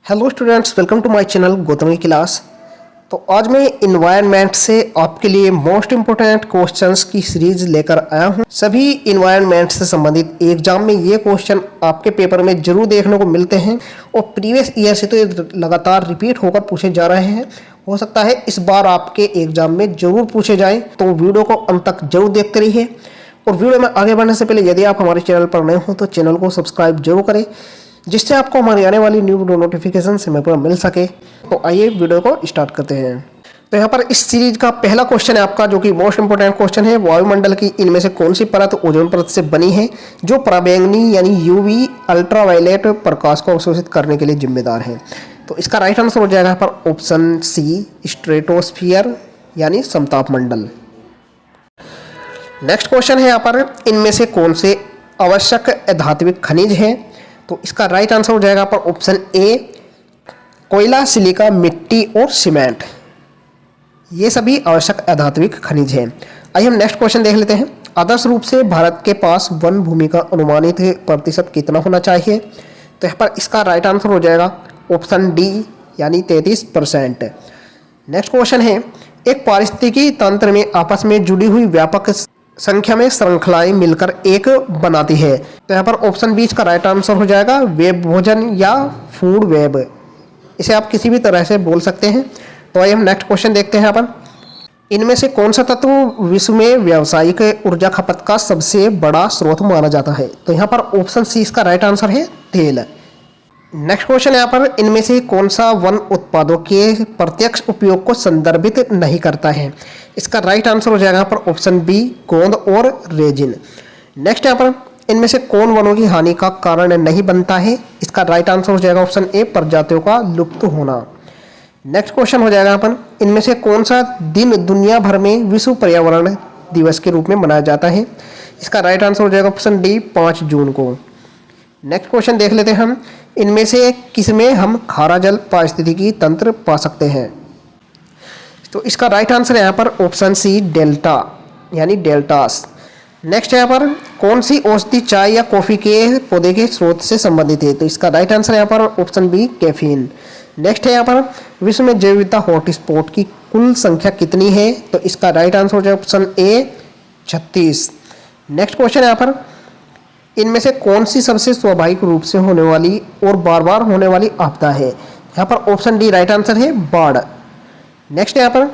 Hello students, welcome to my channel Gautam की class. तो आज मैं इन्वायरमेंट से आपके लिए मोस्ट इम्पोर्टेंट क्वेश्चंस की सीरीज लेकर आया हूं। सभी इन्वायरमेंट से संबंधित एग्जाम में ये क्वेश्चन आपके पेपर में जरूर देखने को मिलते हैं और प्रीवियस ईयर से तो ये लगातार रिपीट होकर पूछे जा रहे हैं। हो सकता है इस बार आपके एग्जाम में जरूर पूछे जाएँ, तो वीडियो को अंत तक जरूर देखते रहिए। और वीडियो में आगे बढ़ने से पहले यदि आप हमारे चैनल पर नए हो तो चैनल को सब्सक्राइब जरूर करें, जिससे आपको हमारी आने वाली न्यू वीडियो नोटिफिकेशन समय पर मिल सके। तो आइए वीडियो को स्टार्ट करते हैं। तो यहाँ पर इस सीरीज का पहला क्वेश्चन है आपका, जो कि मोस्ट इंपोर्टेंट क्वेश्चन है। वायुमंडल की इनमें से कौन सी परत ओजोन परत से बनी है, जो पराबैंगनी यानी यूवी अल्ट्रावायलेट प्रकाश को अवशोषित करने के लिए जिम्मेदार है? तो इसका राइट आंसर हो जाएगा यहाँ पर ऑप्शन सी, स्ट्रेटोस्फियर यानी समताप मंडल। नेक्स्ट क्वेश्चन है यहाँ पर, इनमें से कौन से आवश्यक अधात्विक खनिज है? तो इसका राइट आंसर हो जाएगा पर ऑप्शन ए, कोयला, सिलिका, मिट्टी और सीमेंट। ये सभी आवश्यक अधात्विक खनिज हैं। आइए हम नेक्स्ट क्वेश्चन देख लेते हैं। आदर्श रूप से भारत के पास वन भूमि का अनुमानित प्रतिशत कितना होना चाहिए? तो यहाँ पर इसका राइट आंसर हो जाएगा ऑप्शन डी यानी 33%। नेक्स्ट क्वेश्चन है, एक पारिस्थितिकी तंत्र में आपस में जुड़ी हुई व्यापक संख्या में श्रृंखलाएं मिलकर एक बनाती है। तो यहाँ पर ऑप्शन बी इसका राइट आंसर हो जाएगा वेब भोजन या फूड वेब। इसे आप किसी भी तरह से बोल सकते हैं। तो आइए हम नेक्स्ट क्वेश्चन देखते हैं। यहाँ पर इनमें से कौन सा तत्व विश्व में व्यावसायिक ऊर्जा खपत का सबसे बड़ा स्रोत माना जाता है? तो यहाँ पर ऑप्शन सी इसका राइट आंसर है तेल। नेक्स्ट क्वेश्चन यहाँ पर, इनमें से कौन सा वन उत्पादों के प्रत्यक्ष उपयोग को संदर्भित नहीं करता है? इसका राइट आंसर हो जाएगा यहाँ पर ऑप्शन बी, गोंद और रेजिन। नेक्स्ट यहाँ पर, इनमें से कौन वनों की हानि का कारण नहीं बनता है? इसका राइट आंसर हो जाएगा ऑप्शन ए, प्रजातियों का लुप्त होना। नेक्स्ट क्वेश्चन हो जाएगा यहाँ पर, इनमें से कौन सा दिन दुनिया भर में विश्व पर्यावरण दिवस के रूप में मनाया जाता है? इसका राइट आंसर हो जाएगा ऑप्शन डी, 5 जून को। नेक्स्ट क्वेश्चन देख लेते हैं हम, इनमें से किसमें हम खारा जल पारिस्थितिकी तंत्र पा सकते हैं? तो इसका राइट आंसर है यहाँ पर ऑप्शन सी, डेल्टा यानी डेल्टास। नेक्स्ट यहाँ पर, कौन सी औषधि चाय या कॉफी के पौधे के स्रोत से संबंधित है? तो इसका राइट आंसर यहाँ पर ऑप्शन बी, कैफीन। नेक्स्ट है यहाँ पर, विश्व में जैव विविधता हॉटस्पॉट की कुल संख्या कितनी है? तो इसका राइट आंसर हो जाएगा ऑप्शन ए, 36। नेक्स्ट क्वेश्चन यहाँ पर, इनमें से कौन सी सबसे स्वाभाविक रूप से होने वाली और बार बार होने वाली आपदा है? यहाँ पर ऑप्शन डी राइट आंसर है, बाढ़। नेक्स्ट यहाँ पर,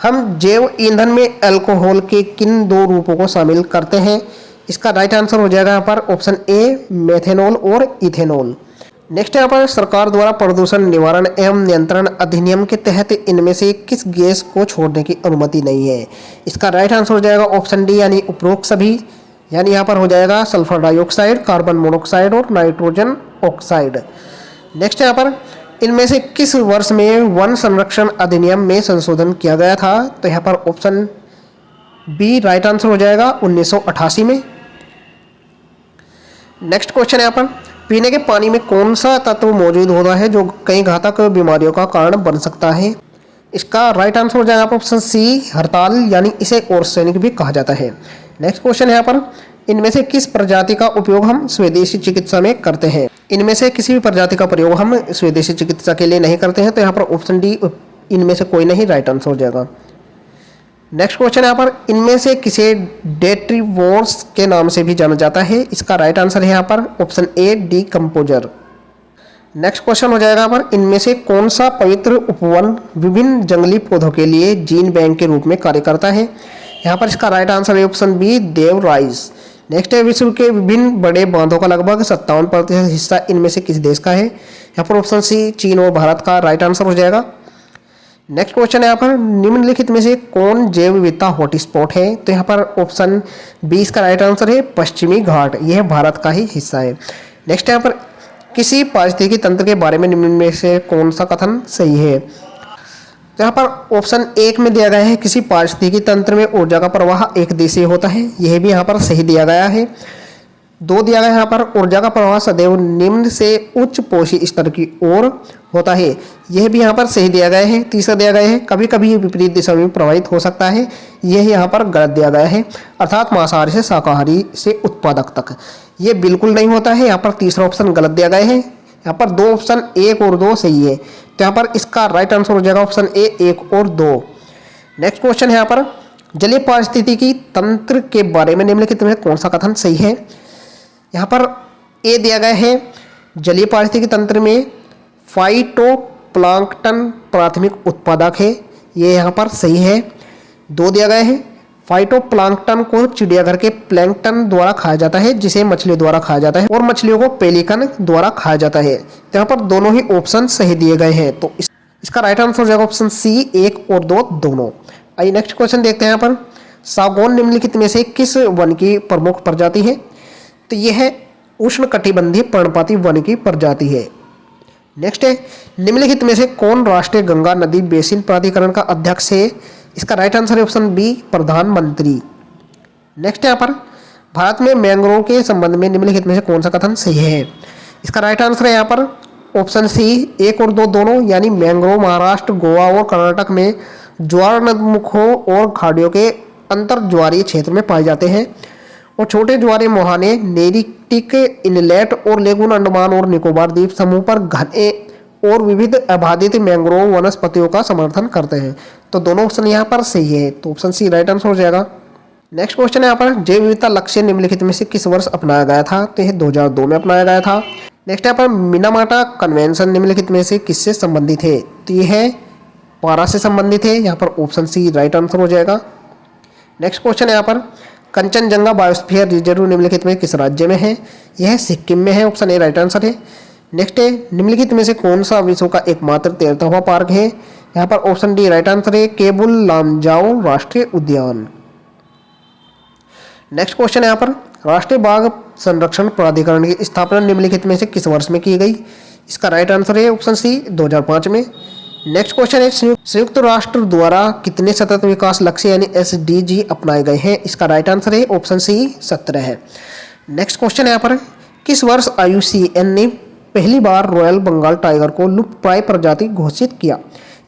हम जैव ईंधन में अल्कोहल के किन 2 रूपों को शामिल करते हैं? इसका राइट आंसर हो जाएगा यहाँ पर ऑप्शन ए, मेथेनॉल और इथेनॉल। नेक्स्ट यहाँ पर, सरकार द्वारा प्रदूषण निवारण एवं नियंत्रण अधिनियम के तहत इनमें से किस गैस को छोड़ने की अनुमति नहीं है? इसका राइट आंसर हो जाएगा ऑप्शन डी यानी उपरोक्त सभी, यानी यहाँ पर हो जाएगा सल्फर डाइऑक्साइड, कार्बन मोनोऑक्साइड और नाइट्रोजन ऑक्साइड। नेक्स्ट यहाँ पर, इनमें से किस वर्ष में वन संरक्षण अधिनियम में संशोधन किया गया था? तो यहाँ पर ऑप्शन बी राइट आंसर हो जाएगा 1988 में। नेक्स्ट क्वेश्चन यहाँ पर, पीने के पानी में कौन सा तत्व मौजूद होता है जो कई घातक बीमारियों का कारण बन सकता है? इसका राइट आंसर हो जाएगा ऑप्शन सी, हरताल यानी इसे आर्सेनिक भी कहा जाता है। नेक्स्ट क्वेश्चन यहाँ पर, इनमें से किस प्रजाति का उपयोग हम स्वदेशी चिकित्सा में करते हैं? इनमें से किसी भी प्रजाति का प्रयोग हम स्वदेशी चिकित्सा के लिए नहीं करते हैं। तो यहाँ पर ऑप्शन डी, इनमें से कोई नहीं, राइट आंसर हो जाएगा। नेक्स्ट क्वेश्चन यहाँ पर, इनमें से किसे डेट्रीवोर्स के नाम से भी जाना जाता है? इसका राइट आंसर है यहाँ पर option A, decomposer. Next question हो जाएगा पर, इनमें से कौन सा पवित्र उपवन विभिन्न जंगली पौधों के लिए जीन बैंक के रूप में कार्य करता है? यहाँ पर इसका राइट आंसर है ऑप्शन बी, देवराइस। नेक्स्ट है, विश्व के विभिन्न बड़े बांधों का लगभग 57% हिस्सा इनमें से किस देश का है? यहाँ पर ऑप्शन सी, चीन और भारत का राइट आंसर हो जाएगा। नेक्स्ट क्वेश्चन है यहाँ पर, निम्नलिखित में से कौन जैव विविधता हॉटस्पॉट है? तो यहाँ पर ऑप्शन बी इसका राइट आंसर है, पश्चिमी घाट। यह भारत का ही हिस्सा है। नेक्स्ट यहाँ पर, किसी पारिस्थितिकी तंत्र के बारे में निम्न में से कौन सा कथन सही है? तो यहाँ पर ऑप्शन 1 में दिया गया है, किसी पारिस्थितिकी तंत्र में ऊर्जा का प्रवाह एक दिशा होता है। यह भी यहाँ पर सही दिया गया है। 2 दिया गया है यहाँ पर, ऊर्जा का प्रवाह सदैव निम्न से उच्च पोषी स्तर की ओर होता है। यह भी यहाँ पर सही दिया गया है। 3 दिया गया है, कभी कभी विपरीत दिशा में प्रभावित हो सकता है। यह यहाँ पर गलत दिया गया है, अर्थात मांसाहारी से शाकाहारी से उत्पादक तक। ये बिल्कुल नहीं होता है। यहाँ पर तीसरा ऑप्शन गलत दिया गया है। यहाँ पर 2 ऑप्शन 1 और 2 सही है, तो यहाँ पर इसका राइट आंसर हो जाएगा ऑप्शन ए 1 और 2। नेक्स्ट क्वेश्चन है यहाँ पर जलीय पारिस्थितिकी तंत्र के बारे में निम्नलिखित में कौन सा कथन सही है। यहाँ पर ए दिया गया है जलीय पारिस्थितिकी तंत्र में फाइटोप्लैंक्टन प्राथमिक उत्पादक है, ये यहाँ पर सही है। 2 दिया गया है फाइटोप्लैंक्टन को चिड़ियाघर के प्लैंक्टन द्वारा खाया जाता है, जिसे मछलियों द्वारा खाया जाता है, और मछलियों को पेलिकन द्वारा खाया जाता है। तो यहाँ पर दोनों ही ऑप्शन सही दिए गए हैं, तो इसका राइट आंसर हो जाएगा ऑप्शन सी 1 और 2 दोनों। आइए नेक्स्ट क्वेश्चन देखते हैं। यहाँ पर सागौन निम्नलिखित में से किस वन की प्रमुख प्रजाति है, तो यह है उष्णकटिबंधीय पर्णपाती वन की प्रजाति है। नेक्स्ट है निम्नलिखित में से कौन राष्ट्रीय गंगा नदी बेसिन प्राधिकरण का अध्यक्ष है, इसका राइट आंसर है ऑप्शन बी प्रधानमंत्री। नेक्स्ट यहाँ पर भारत में मैंग्रोव के संबंध में निम्नलिखित में से कौन सा कथन सही है, इसका राइट आंसर है यहाँ पर ऑप्शन सी 1 और 2 दोनों, यानी मैंग्रोव महाराष्ट्र, गोवा और कर्नाटक में ज्वार नदमुखों और खाड़ियों के अंतर ज्वारीय क्षेत्र में पाए जाते हैं, और छोटे ज्वारीय मुहाने नेरिटिक इनलेट और लेगून अंडमान और निकोबार द्वीप समूह पर घने और विविध आबादित मैंग्रोव वनस्पतियों का समर्थन करते हैं। तो दोनों ऑप्शन यहाँ पर सही है, तो ऑप्शन सी राइट आंसर हो जाएगा। नेक्स्ट क्वेश्चन है यहाँ पर जैव विविधता लक्ष्य निम्नलिखित में से किस वर्ष अपनाया गया था, तो यह 2002 में अपनाया गया था। नेक्स्ट यहाँ पर मिनामाटा कन्वेंशन निम्नलिखित में से किससे संबंधित है, तो यह है पारा से संबंधित है, यहाँ पर ऑप्शन सी राइट आंसर हो जाएगा। नेक्स्ट क्वेश्चन है यहाँ पर कंचनजंगा बायोस्फीयर रिजर्व निम्नलिखित में किस राज्य में है, यह सिक्किम में है, ऑप्शन ए राइट आंसर है। नेक्स्ट है निम्नलिखित में से कौन सा विश्व का एकमात्र तैरता हुआ पार्क है, यहाँ पर ऑप्शन डी राइट आंसर है केबुल लामजाओ राष्ट्रीय उद्यान। नेक्स्ट क्वेश्चन है यहाँ पर राष्ट्रीय बाघ संरक्षण प्राधिकरण की स्थापना निम्नलिखित में से किस वर्ष में की गई, इसका राइट आंसर है ऑप्शन सी 2005 में। नेक्स्ट क्वेश्चन है संयुक्त राष्ट्र द्वारा कितने सतत विकास लक्ष्य यानी SDG अपनाए गए हैं, इसका राइट आंसर है ऑप्शन सी 17 है। नेक्स्ट क्वेश्चन है यहाँ पर किस वर्ष IUCN ने पहली बार रॉयल बंगाल टाइगर को लुप्तप्राय प्रजाति घोषित किया,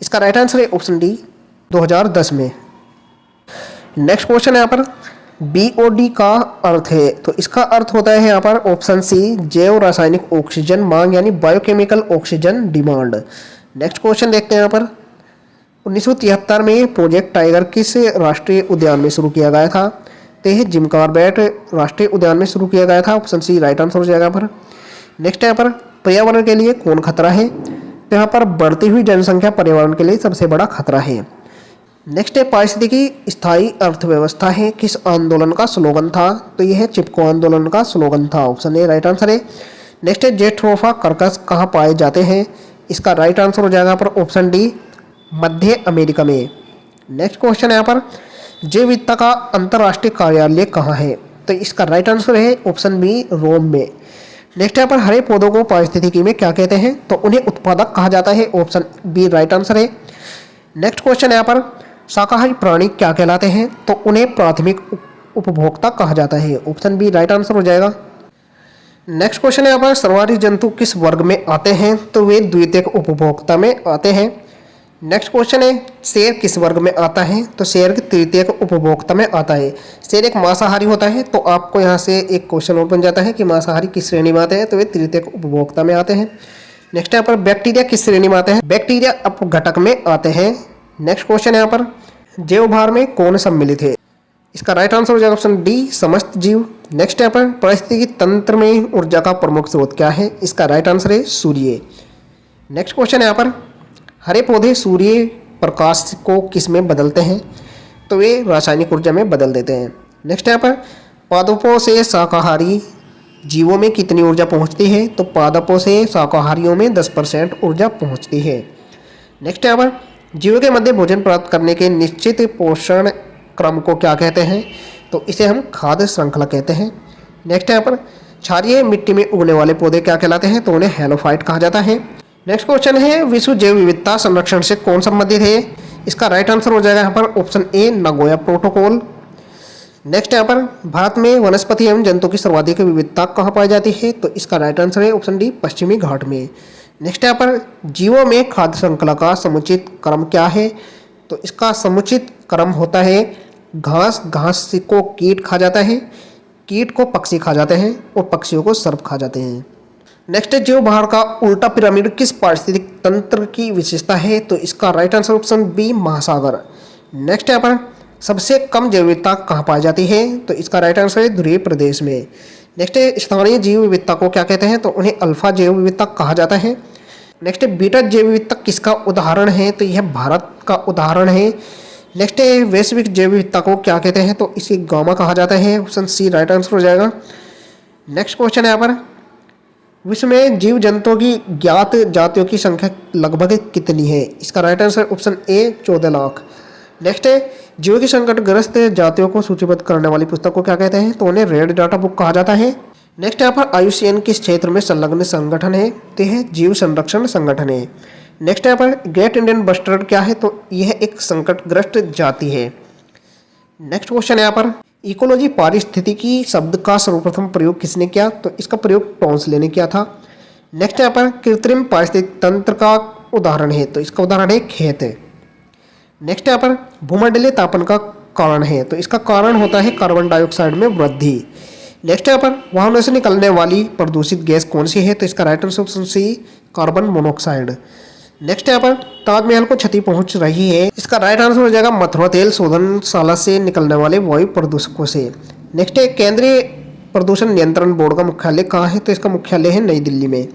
इसका राइट आंसर है ऑप्शन डी 2010 में। नेक्स्ट क्वेश्चन है यहाँ पर BOD का अर्थ है, तो इसका अर्थ होता है यहाँ पर ऑप्शन सी जैव रासायनिक ऑक्सीजन मांग यानी biochemical oxygen demand. Next question देखते हैं यहाँ पर 1973 में प्रोजेक्ट टाइगर किस राष्ट्रीय उद्यान में शुरू किया गया था, तो यह जिम कॉर्बेट राष्ट्रीय उद्यान में शुरू किया गया था, ऑप्शन सी राइट आंसर हो जाएगा यहाँ पर। नेक्स्ट यहाँ पर पर्यावरण के लिए कौन खतरा है, तो यहाँ पर बढ़ती हुई जनसंख्या पर्यावरण के लिए सबसे बड़ा खतरा है। नेक्स्ट है पारिस्थितिकी स्थायी अर्थव्यवस्था है किस आंदोलन का स्लोगन था, तो यह है चिपको आंदोलन का स्लोगन था, ऑप्शन ए राइट आंसर है। नेक्स्ट है जेट्रोफा कर्कश कहाँ पाए जाते हैं, इसका राइट आंसर हो जाएगा पर ऑप्शन डी मध्य अमेरिका में। नेक्स्ट क्वेश्चन है यहाँ पर जैव विविधता का अंतर्राष्ट्रीय कार्यालय कहाँ है, तो इसका राइट आंसर है ऑप्शन बी रोम में। नेक्स्ट यहाँ पर हरे पौधों को पारिस्थितिकी में क्या कहते हैं, तो उन्हें उत्पादक कहा जाता है, ऑप्शन बी राइट आंसर है। नेक्स्ट क्वेश्चन यहाँ पर शाकाहारी प्राणी क्या कहलाते हैं, तो उन्हें प्राथमिक उपभोक्ता कहा जाता है, ऑप्शन बी राइट आंसर हो जाएगा। नेक्स्ट क्वेश्चन है यहाँ पर सर्वाहारी जंतु किस वर्ग में आते हैं, तो वे द्वितीयक उपभोक्ता में आते हैं। नेक्स्ट क्वेश्चन है शेर किस वर्ग में आता है, तो शेर तृतीयक उपभोक्ता में आता है। शेर एक मांसाहारी होता है, तो आपको यहाँ से एक क्वेश्चन और बन जाता है कि मांसाहारी किस श्रेणी में आते हैं, तो वे तृतीयक उपभोक्ता में आते हैं। नेक्स्ट यहाँ पर बैक्टीरिया किस श्रेणी में आते हैं, बैक्टीरिया अपघटक में आते हैं। नेक्स्ट क्वेश्चन यहाँ पर जैवभार में कौन सम्मिलित है, इसका राइट आंसर हो जाएगा ऑप्शन डी समस्त जीव। नेक्स्ट यहाँ पर पारिस्थितिकी तंत्र में ऊर्जा का प्रमुख स्रोत क्या है, इसका राइट आंसर है सूर्य। नेक्स्ट क्वेश्चन यहाँ पर हरे पौधे सूर्य प्रकाश को किस में बदलते हैं, तो वे रासायनिक ऊर्जा में बदल देते हैं। नेक्स्ट यहाँ पर पादपों से शाकाहारी जीवों में कितनी ऊर्जा पहुँचती है, तो पादपों से शाकाहारियों में 10% ऊर्जा पहुँचती है। नेक्स्ट यहाँ पर जीवों के मध्य भोजन प्राप्त करने के निश्चित पोषण क्रम को क्या कहते हैं, तो इसे हम खाद्य श्रृंखला कहते हैं। नेक्स्ट यहाँ पर क्षारीय मिट्टी में उगने वाले पौधे क्या कहलाते हैं, तो उन्हें हैलोफाइट कहा जाता है। नेक्स्ट क्वेश्चन है विश्व जैव विविधता संरक्षण से कौन संबंधित है, इसका राइट आंसर हो जाएगा यहाँ पर option A Nagoya protocol. Next यहाँ पर भारत में वनस्पति एवं जंतु की सर्वाधिक विविधता कहाँ पाई जाती है, तो इसका राइट आंसर है ऑप्शन डी पश्चिमी घाट में। नेक्स्ट यहाँ पर जीवों में खाद्य श्रृंखला का समुचित क्रम क्या है, तो इसका समुचित क्रम होता है घास, घास को कीट खा जाता है, कीट को पक्षी खा जाते हैं और पक्षियों को सर्प खा जाते हैं। नेक्स्ट है जीव भार का उल्टा पिरामिड किस पारिस्थितिक तंत्र की विशेषता है? तो इसका राइट आंसर ऑप्शन बी महासागर। नेक्स्ट यहाँ पर सबसे कम जैव विविधता कहाँ पाई जाती है? तो इसका राइट आंसर है ध्रुवीय प्रदेश में। नेक्स्ट है स्थानीय जैव विविधता को क्या कहते हैं? तो उन्हें अल्फा जैव विविधता कहा जाता है। नेक्स्ट है बीटा जैव विविधता किसका उदाहरण है? तो यह भारत का उदाहरण है। नेक्स्ट है वैश्विक जैव विविधता को क्या कहते हैं? तो इसे गामा कहा जाता है। ऑप्शन सी राइट आंसर हो जाएगा। नेक्स्ट क्वेश्चन है यहाँ पर विश्व में जीव जंतुओं की ज्ञात जातियों की संख्या लगभग कितनी है? इसका right answer option A 14 lakh. Next है जीव की संकटग्रस्त जातियों को सूचीबद्ध करने वाली पुस्तक को क्या कहते हैं? तो उन्हें रेड डाटा बुक कहा जाता है। नेक्स्ट यहाँ पर IUCN किस क्षेत्र में संलग्न संगठन है? तो यह जीव संरक्षण संगठन है। नेक्स्ट यहाँ पर ग्रेट इंडियन बस्टर्ड क्या है? तो यह एक संकटग्रस्त जाति है। नेक्स्ट क्वेश्चन है यहाँ पर इकोलॉजी पारिस्थितिकी शब्द का सर्वप्रथम प्रयोग किसने किया? तो इसका प्रयोग टॉन्सले ने किया था। नेक्स्ट यहाँ पर कृत्रिम पारिस्थितिक तंत्र का उदाहरण है, तो इसका उदाहरण है खेत है। नेक्स्ट यहाँ पर भूमंडलीय तापन का कारण है, तो इसका कारण होता है कार्बन डाइऑक्साइड में वृद्धि। नेक्स्ट यहाँ पर वाहनों से निकलने वाली प्रदूषित गैस कौन सी है? तो इसका right answer option C carbon monoxide. Next यहाँ पर ताजमहल को क्षति पहुंच रही है, इसका राइट आंसर हो जाएगा मथुरा तेल शोधनशाला से निकलने वाले वायु प्रदूषकों से। नेक्स्ट है केंद्रीय प्रदूषण नियंत्रण बोर्ड का मुख्यालय कहाँ है? तो इसका मुख्यालय है नई दिल्ली में।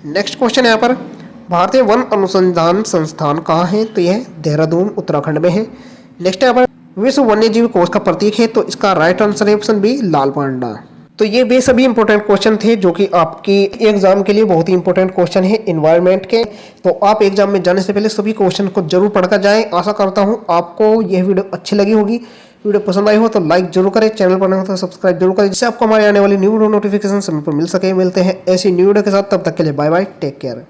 नेक्स्ट क्वेश्चन यहाँ पर भारतीय वन अनुसंधान संस्थान कहाँ है? तो यह देहरादून उत्तराखंड में है। नेक्स्ट यहाँ पर विश्व वन्यजीव कोष का प्रतीक है, तो इसका राइट आंसर है ऑप्शन बी लाल पांडा। तो ये वे सभी इंपॉर्टेंट क्वेश्चन थे जो कि आपकी एग्जाम के लिए बहुत ही इंपॉर्टेंट क्वेश्चन है एनवायरनमेंट के। तो आप एग्जाम में जाने से पहले सभी क्वेश्चन को जरूर पढ़कर जाएं। आशा करता हूं आपको यह वीडियो अच्छी लगी होगी। वीडियो पसंद आई हो तो लाइक जरूर करें, चैनल पर नए हो तो सब्सक्राइब जरूर करें, जिससे आपको हमारे आने वाली न्यू वीडियो नोटिफिकेशन समय पर मिल सके। मिलते हैं ऐसी न्यू वीडियो के साथ, तब तक के लिए बाय बाय, टेक केयर।